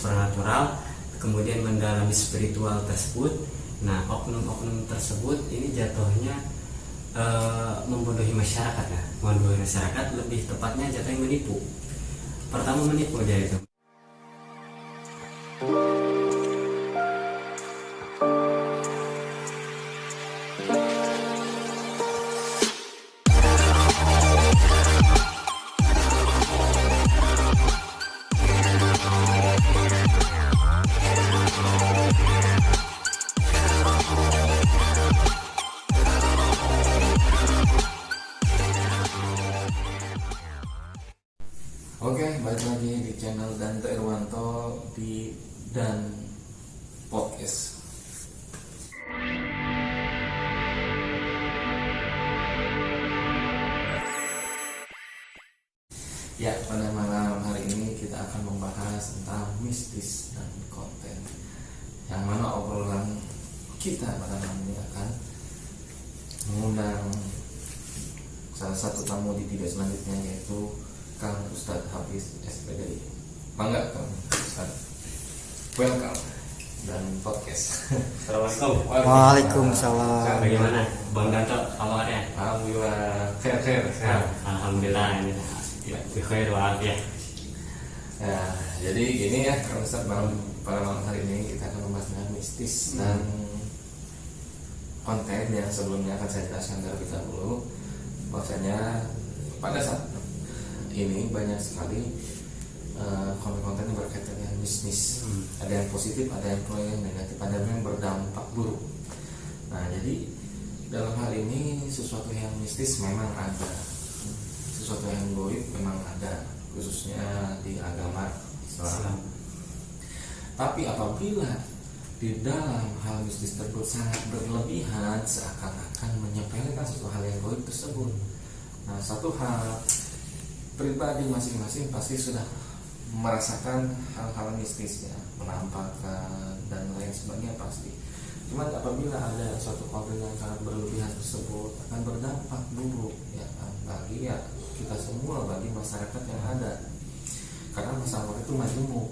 supranatural, kemudian mendalami spiritual tersebut. Nah, oknum-oknum tersebut ini jatuhnya membodohi masyarakat ya. Membodohi masyarakat, lebih tepatnya jatuhnya menipu. Pertama menipu dia itu. Oke, balik lagi di channel Dante Irwanto di Dan Podcast. Ya, pada malam hari ini kita akan membahas tentang mistis dan konten, yang mana obrolan kita pada malam ini akan mengundang salah satu tamu di video selanjutnya, yaitu Kang Ustadz Hafiz SPDI. Bangga Kang Ustadz, welcome dan podcast. Assalamualaikum. Waalaikumsalam. Bagaimana Bang Danto kabarnya? Alhamdulillah, khair. Alhamdulillah ini khair walafiat. Ya, jadi gini ya Kang Ustadz, pada malam hari ini kita akan membahas tentang mistis dan konten yang sebelumnya akan saya jelaskan terlebih dahulu, bahwasanya pada saat ini banyak sekali konten-konten yang berkaitan dengan bisnis. Ada yang positif, ada yang negatif, ada yang berdampak buruk. Nah, jadi dalam hal ini sesuatu yang mistis memang ada, sesuatu yang goib memang ada, khususnya di agama Islam. Tapi apabila di dalam hal mistis tersebut sangat berlebihan, seakan-akan menyepelekan sesuatu hal yang goib tersebut. Nah, satu hal pribadi masing-masing pasti sudah merasakan hal-hal mistis ya, menampakkan dan lain sebagainya pasti. Cuman apabila ada suatu konten yang sangat berlebihan tersebut akan berdampak buruk ya kan, bagi ya kita semua, bagi masyarakat yang ada. Karena masyarakat itu majemuk,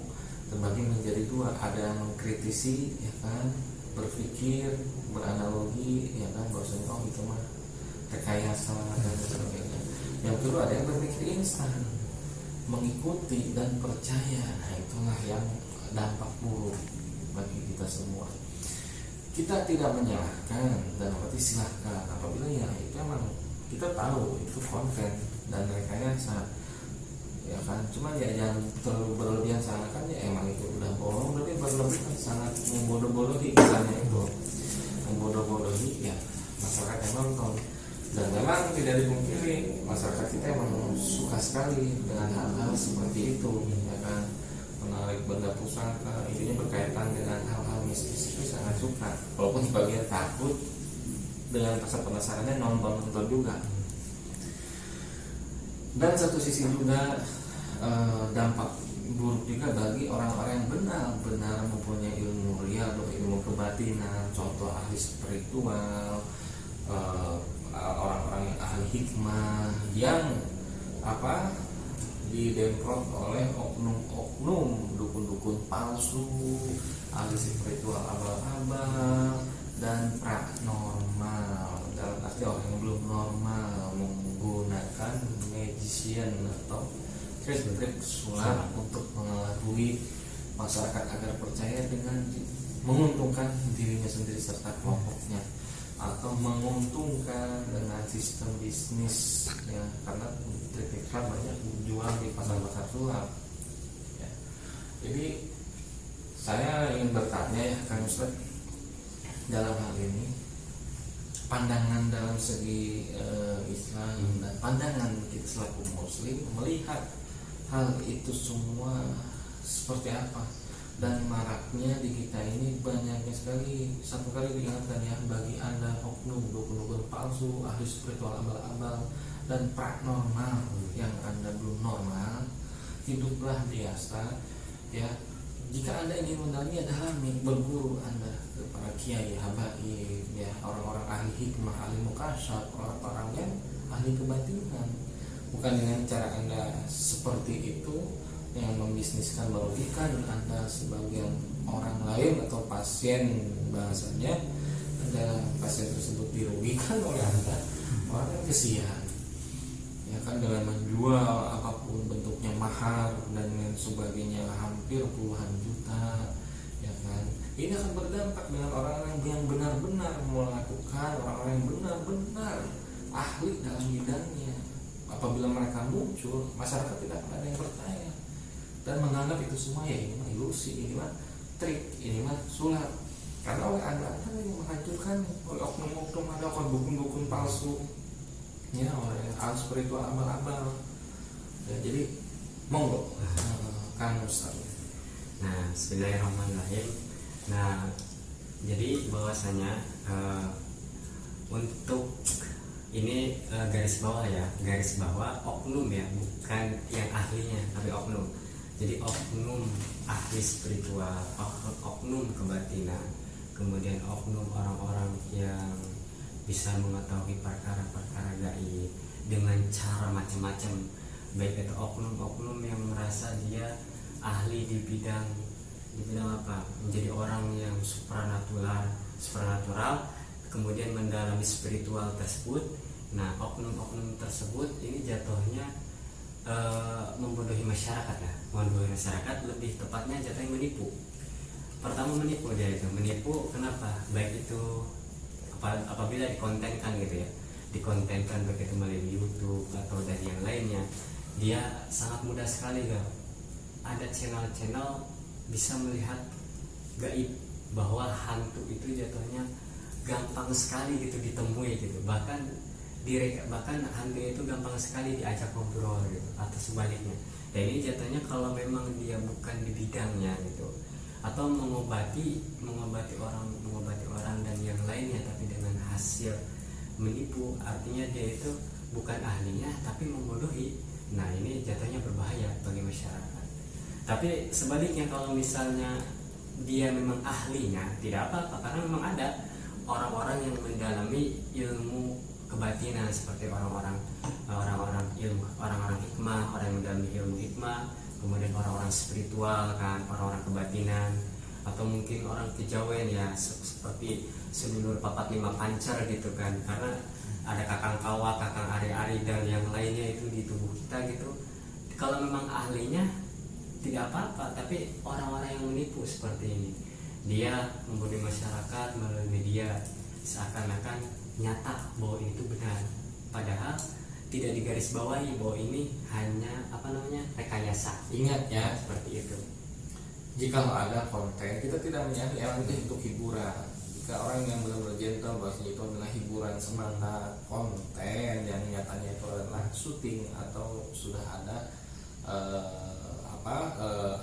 terbagi menjadi dua, ada yang mengkritisi ya kan, berpikir, beranalogi ya kan, bahwasanya oh itu mah rekayasa dan sebagainya. Yang kedua ada yang berpikir instan, mengikuti dan percaya. Nah, itulah yang dampak buruk bagi kita semua. Kita tidak menyalahkan dan berarti silahkan apabila ya itu memang kita tahu itu konten dan rekayasa ya kan. Cuman ya jangan terlalu berlebihan, kan ya emang itu udah bohong, berarti berlebihan sangat membodoh-bodohi, misalnya itu membodoh-bodohi ya masyarakat yang nonton. Dan memang tidak dipungkiri masyarakat kita memang suka sekali dengan hal-hal seperti itu ya kan, menarik benda pusaka, intinya berkaitan dengan hal-hal mistis itu sangat suka, walaupun sebagian takut dengan rasa penasarannya nonton juga. Dan satu sisi juga dampak buruk juga bagi orang-orang yang benar-benar mempunyai ilmu real, ilmu kebatinan, contoh ahli spiritual, orang-orang yang ahli hikmah yang didemprot oleh oknum-oknum dukun-dukun palsu, ahli spiritual abal-abal dan paranormal, dalam arti orang yang belum normal menggunakan magician atau trik-trik sulap untuk mengelabui masyarakat agar percaya dengan menguntungkan dirinya sendiri serta kelompoknya, atau menguntungkan dengan sistem bisnis ya, karena trik banyak dijual di pasar-pasar sulap ya. Jadi saya ingin bertanya ya Kang Ustadz, dalam hal ini pandangan dalam segi Islam dan pandangan kita selaku muslim melihat hal itu semua seperti apa. Dan maraknya di kita ini banyaknya sekali, satu kali diingatkan ya, bagi Anda oknum, dukun-dukun palsu, ahli spiritual abal-abal dan paranormal yang Anda belum normal, hiduplah biasa ya. Jika Anda ingin mendalami, dalami, berguru Anda ke para kiai, habaib ya, orang-orang ahli hikmah, ahli mukasyaf, orang-orang yang ahli kebatinan. Bukan dengan cara Anda seperti itu yang membisniskan merugikan Anda sebagai orang lain atau pasien, bahasanya Anda pasien tersebut dirugikan oleh Anda, orang yang kesian ya kan, dengan menjual apapun bentuknya mahar dan lain sebagainya hampir puluhan juta ya kan. Ini akan berdampak dengan orang-orang yang benar-benar melakukan, orang-orang yang benar-benar ahli dalam bidangnya. Apabila mereka muncul, masyarakat tidak akan ada yang bertanya dan menganggap itu semua ya ini mah ilusi, ini mah trik, ini mah sulap. Karena oleh Anda yang menghancurkan, oleh oknum-oknum, ada dukun-dukun palsu ya, oleh hal spiritual abal-abal ya, jadi monggo Kang Ustaz. Nah, bismillahirrahmanirrahim. Nah, jadi bahwasanya untuk ini garis bawah ya, garis bawah oknum ya, bukan yang ahlinya tapi oknum. Jadi oknum ahli spiritual, oknum kebatinan, kemudian oknum orang-orang yang bisa mengetahui perkara-perkara gaib dengan cara macam-macam, baik itu oknum-oknum yang merasa dia ahli di bidang apa, menjadi orang yang supranatural, kemudian mendalami spiritual tersebut. Nah, oknum-oknum tersebut ini jatuhnya membodohi masyarakat ya, membodohi masyarakat, lebih tepatnya jatuhnya menipu. Pertama menipu, dia itu menipu kenapa? Baik itu apabila dikontenkan gitu ya, dikontenkan begitu melalui YouTube atau dari yang lainnya, dia sangat mudah sekali gak ada channel-channel bisa melihat gaib, bahwa hantu itu jatuhnya gampang sekali gitu ditemui gitu, bahkan hantu itu gampang sekali diajak ngobrol gitu, atau sebaliknya. Dan ini jatuhnya kalau memang dia bukan di bidangnya gitu, atau mengobati orang dan yang lainnya tapi dengan hasil menipu, artinya dia itu bukan ahlinya tapi membodohi. Nah, ini jatuhnya berbahaya bagi masyarakat. Tapi sebaliknya, kalau misalnya dia memang ahlinya, tidak apa-apa, karena memang ada orang-orang yang mendalami ilmu kebatinan, seperti orang-orang hikmah, orang yang mendalami ilmu hikmah, kemudian orang-orang spiritual kan, orang-orang kebatinan, atau mungkin orang kejawen ya, seperti sedulur papat lima pancar gitu kan, karena ada kakang kawa, kakang ari-ari dan yang lainnya itu di tubuh kita gitu. Kalau memang ahlinya tidak apa-apa, tapi orang-orang yang menipu seperti ini, dia membodohi masyarakat melalui media, seakan-akan nyata bahwa itu benar, padahal tidak digarisbawahi bahwa ini hanya rekayasa. Ingat ya, seperti itu. jika ada konten, kita tidak menyangka itu untuk hiburan. Jika orang yang benar-benar gentle bahwasanya itu adalah hiburan semata, konten yang nyatanya itu adalah syuting atau sudah ada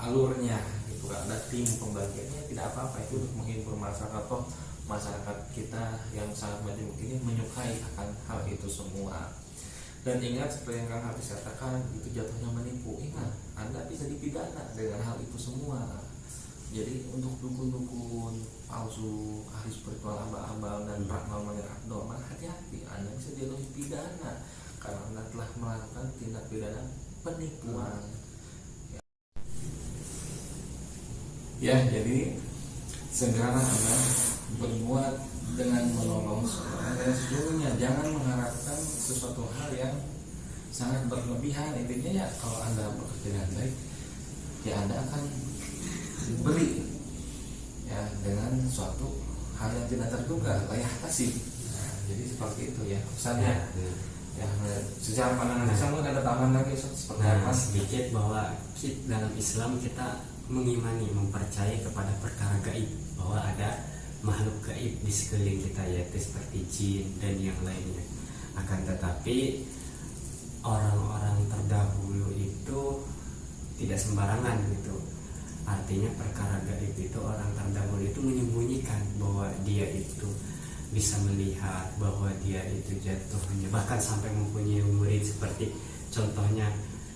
alurnya gitu, ada tim pembagiannya, tidak apa-apa, itu untuk menghibur masyarakat. Toh masyarakat kita yang sangat majemuk ini menyukai akan hal itu semua. Dan ingat, seperti yang Kang Hafiz katakan, itu jatuhnya menipu. Ingat, Anda bisa dipidana dengan hal itu semua. Jadi untuk dukun-dukun palsu, ahli spiritual abal-abal dan paranormal yang abnormal, hati-hati, Anda bisa dijatuhi pidana karena Anda telah melakukan tindak pidana penipuan. Ya, jadi segera Anda berbuat dengan menolong seorang, dan sesungguhnya jangan mengharapkan sesuatu hal yang sangat berlebihan. Intinya ya, kalau Anda bekerja dengan baik, ya Anda akan diberi ya dengan suatu hal yang tidak terduga, layak kasih. Nah, jadi seperti itu ya pesannya. Ya, secara pandangan Islam ada tambahan lagi seperti apa? Sedikit bahwa dalam Islam kita mengimani, mempercayai kepada perkara gaib, bahwa ada makhluk gaib di sekeliling kita, yaitu seperti jin dan yang lainnya. Akan tetapi orang-orang terdahulu itu tidak sembarangan gitu. Artinya perkara gaib itu orang terdahulu itu menyembunyikan bahwa dia itu bisa melihat, bahwa dia itu jatuhnya bahkan sampai mempunyai murid, seperti contohnya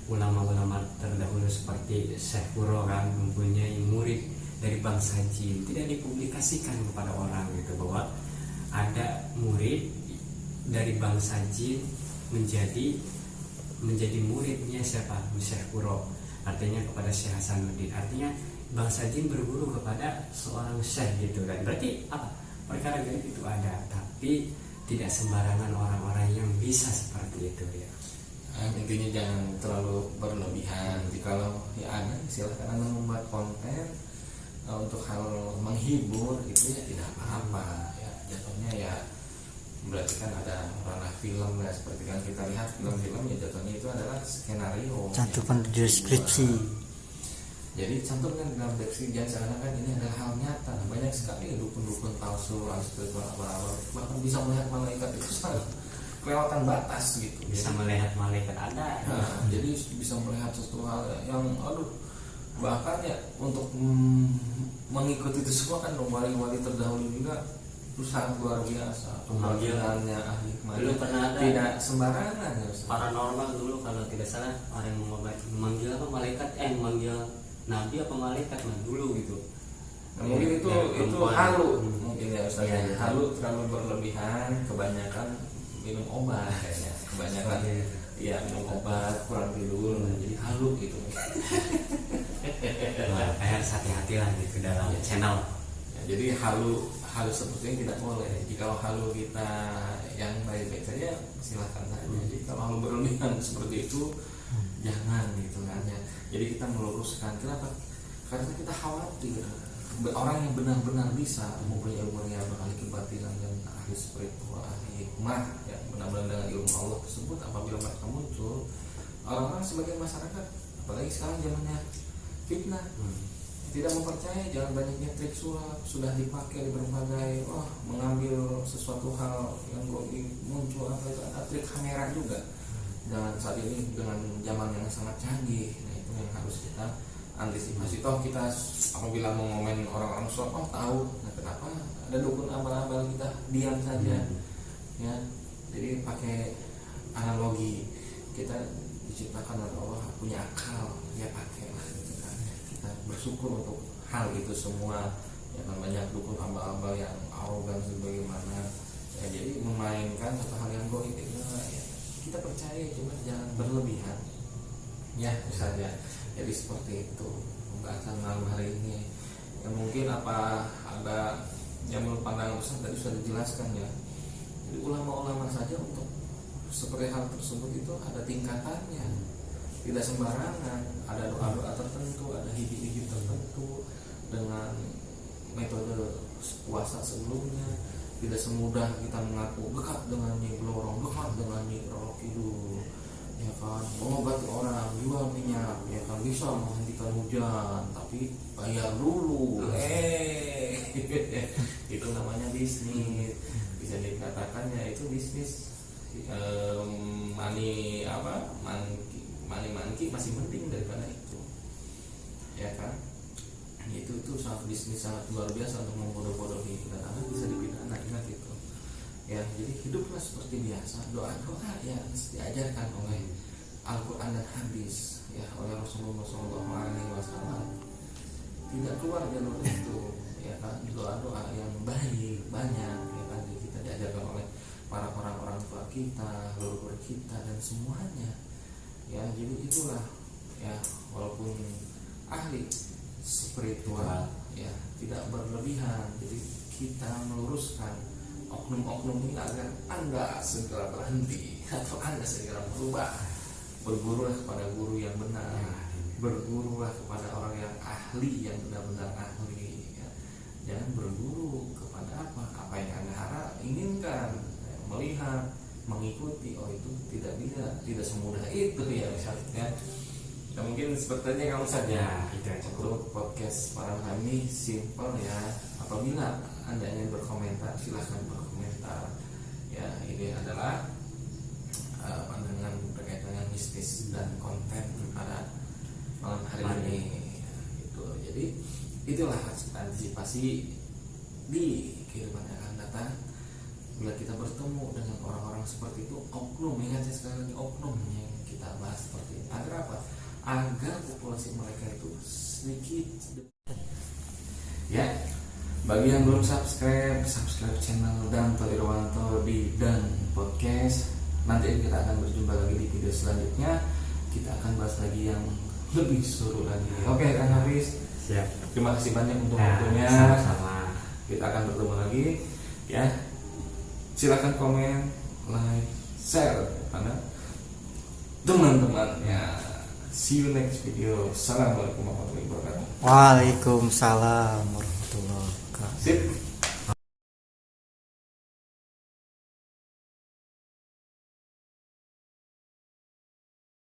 ulama-ulama terdahulu seperti Syekh Kuro kan, mempunyai murid dari bangsa jin, tidak dipublikasikan kepada orang gitu, bahwa ada murid dari bangsa jin menjadi muridnya siapa? Syekh Kuro. artinya kepada Syekh Hasanuddin, artinya bangsa jin berguru kepada seorang syekh gitu kan. Berarti apa? Perkara gaib itu ada, tapi tidak sembarangan orang-orang yang bisa seperti itu ya. Intinya jangan terlalu berlebihan. Jikalau ya ada, silakan Anda membuat konten untuk hal menghibur itu ya tidak apa-apa ya, jatuhnya ya berarti kan ada ranah film ya, seperti kan kita lihat film-film ya jatuhnya itu adalah skenario cantumkan di deskripsi. Jadi cantumkan dalam deskripsi, jangan seakan-akan ini adalah hal nyata. Banyak sekali dukun-dukun palsu, spiritual apa-apa, bahkan bisa melihat malaikat itu sangat kelewatan batas gitu. Bisa melihat malaikat ada. Nah, jadi bisa melihat sesuatu hal yang aduh, bahkan ya untuk mengikuti itu semua kan wali-wali terdahulu juga itu sangat luar biasa. Pemanggilannya ahli Dulu pernah ada tidak sembarangan ya, paranormal dulu kalau tidak salah, orang yang memanggil apa malaikat, memanggil nabi apa malaikat lah dulu gitu. Nah, mungkin itu perempuan. halu mungkin ya Ustaz. Ya. Halu terlalu berlebihan, kebanyakan minum obat kayaknya, kebanyakan ya minum obat, kurang tidur, jadi halu gitu. Nah, harus hati-hati lah gitu dalam channel. Ya, jadi halu seperti ini tidak boleh. Jika halu kita yang baik-baik saja silahkan saja. Jadi kalau halu berlebihan seperti itu jangan gitu kan ya. Jadi kita meluruskan. Kenapa? Karena kita khawatir orang yang benar-benar bisa mempunyai ilmu yang ahli kebatilan dan ahli spiritual, ahli hikmah yang benar-benar dengan ilmu Allah tersebut, apabila mereka muncul, orang-orang sebagian masyarakat, apalagi sekarang zamannya fitnah, tidak mempercayai, jangan banyaknya trik sulap sudah dipakai di berbagai mengambil sesuatu hal yang muncul apa itu, ada trik kamera juga. Dan saat ini dengan zaman yang sangat canggih, nah itu yang harus kita antisipasi. Toh kita apabila mau ngomen orang-orang sholat, tahu, nah kenapa ada dukun abal-abal, kita diam saja ya. Jadi pakai analogi, kita diciptakan oleh Allah punya akal, ya pakailah gitu kan. Kita bersyukur untuk hal itu semua ya kan. Banyak dukun abal-abal yang arogan sebagaimana ya, jadi memainkan satu hal yang goib itu ya, kita percaya, cuma jangan berlebihan ya saja. Jadi seperti itu pembahasan malam hari ini. Ya mungkin apa ada yang menurut pandangan besar tadi sudah dijelaskan ya. Jadi ulama-ulama saja untuk seperti hal tersebut itu ada tingkatannya, tidak sembarangan. Ada doa-doa tertentu, ada hiji-hiji tertentu dengan metode puasa sebelumnya. Tidak semudah kita mengaku dekat dengan Nyi Blorong, dekat dengan Nyi Roro Kidul, ya kan, mengobati orang, jual minyak, ya kan, bisa menghentikan hujan, tapi bayar dulu. Itu namanya bisnis, bisa dikatakan ya itu bisnis. Money masih penting daripada itu, ya kan. Itu sangat bisnis sangat luar biasa untuk membodoh-bodohi, dan Anda bisa dipidana, ingat itu ya. Jadi hiduplah seperti biasa, doa-doa yang diajarkan oleh Al-Quran dan hadis ya, oleh Rasulullah SAW, tidak keluar jalur itu ya kan. Doa-doa yang baik banyak ya kan, kita diajarkan oleh para orang tua kita, leluhur kita, dan semuanya ya. Jadi itulah ya, walaupun ahli spiritual ya, tidak berlebihan. Jadi kita meluruskan oknum-oknum ini agar Anda segera berhenti atau Anda segera berubah. Bergurulah kepada guru yang benar, bergurulah kepada orang yang ahli, yang benar-benar ahli ya. Jangan berguru kepada apa yang Anda inginkan, melihat, mengikuti. Itu tidak semudah itu ya misalnya. Ya mungkin sepertinya kamu saja untuk podcast malam hari ini simple ya. Apabila Anda ingin berkomentar, silahkan berkomentar ya. Ini adalah pandangan terkait dengan mistis dan konten pada malam hari ini itu. Jadi itulah antisipasi di kehidupan yang akan datang. Bila kita bertemu dengan orang-orang seperti itu, oknum, ingat saya sekali lagi, oknum yang kita bahas seperti ini. Agar apa? Agar populasi mereka itu sedikit ya. Bagi yang belum subscribe channel Danto Irwanto di Dan Podcast. Nanti kita akan berjumpa lagi di video selanjutnya. Kita akan bahas lagi yang lebih seru lagi. Oke Kang Hafiz, Siap. terima kasih banyak untuk Nah, waktunya. sama-sama. Kita akan bertemu lagi ya. Silakan komen, like, share kepada teman-teman ya. See you next video. Assalamualaikum warahmatullahi wabarakatuh. Waalaikumsalam warahmatullahi wabarakatuh. Sip.